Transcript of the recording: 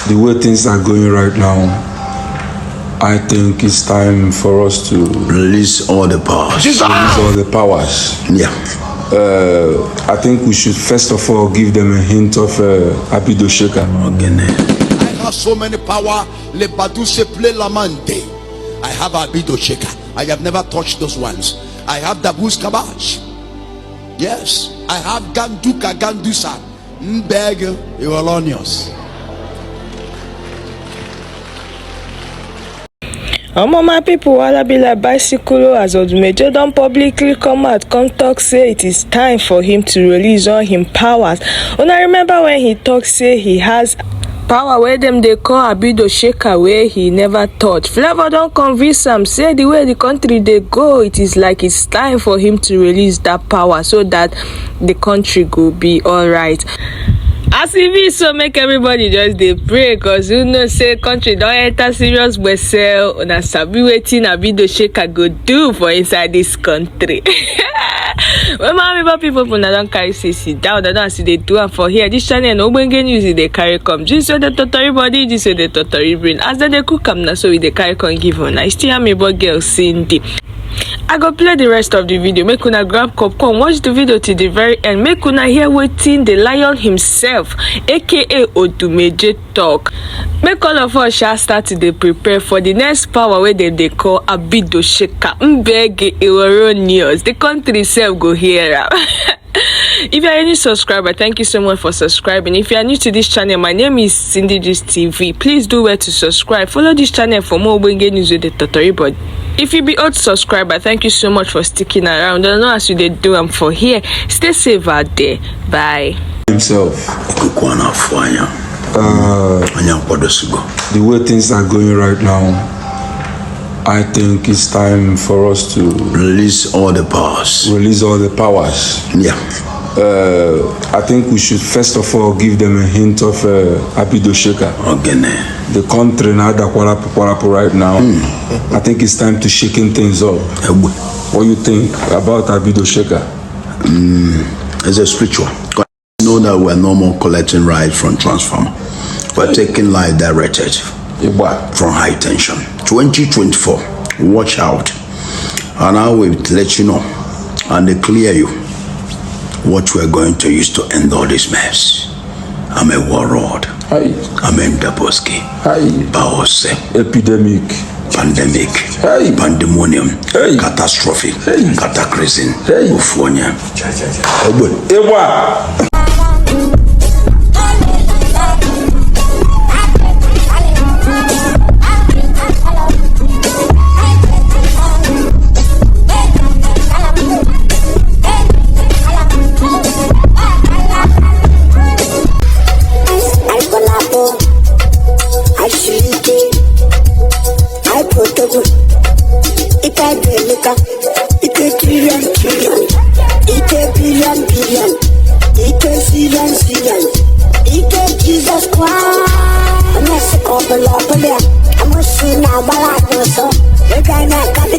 The way things are going right now, I think it's time for us to release all the powers. Release all the powers. Yeah. I think we should first of all give them a hint of ABIDO SHAKER. I have so many power. Le baduse play lamante. I have ABIDO SHAKER. I have never touched those ones. I have the boost kabach. Yes, I have ganduka gandusa. Mbeg Iwalonius. My people wanna be like bicycle as Odumeje don't publicly come out, come talk say it is time for him to release all him powers. And I remember when he talk say he has power where them they call ABIDO SHAKER where he never thought. Flavour don't convince him, say the way the country they go, it is like it's time for him to release that power so that the country go be alright. As it is, so make everybody just dey pray, cause you know say country don't enter serious gbese. Una sabi wetin ABIDO SHAKER go do for inside this country. When my people don't carry sit down, they don't see they do am for here. This channel no ogbonge news they carry come. Just say the totori body, just say the totori brain. As they cook am na so we dey carry come give una. I still am about girl Cindy. I go play the rest of the video. Make una grab popcorn, watch the video till the very end. Make una hear wetin the lion himself, aka Odumeje, talk. Make all of us shall start to prepare for the next power where they call ABIDO SHAKER. Mbege Iwaronius. The country itself go hear am. If you are any subscriber, thank you so much for subscribing. If you are new to this channel, my name is Cindy TV. Please do well to subscribe. Follow this channel for more ogbonge news with the totori body. If you be old subscriber, thank you so much for sticking around. I don't know as you did do for here. Stay safe out there. Bye. Himself. The way things are going right now, I think it's time for us to release all the powers. Release all the powers. Yeah. I think we should first of all give them a hint of ABIDO SHAKER. The country now that right now. I think it's time to shaking things up. What do you think about ABIDO SHAKER? It's a spiritual. You know that we're no more collecting rights from transformer. We're taking life directed from high tension. 2024, watch out, and I will let you know and clear you what we're going to use to end all this mess. I'm a warlord. I'm a Ndaboski. Baose. Epidemic. Pandemic. Pandemonium. Catastrophe. Cataclysm. Ufonia. Jesus Christ, I'm not sick of the Lord, but I'm a sinner, but I know so. You're gonna come to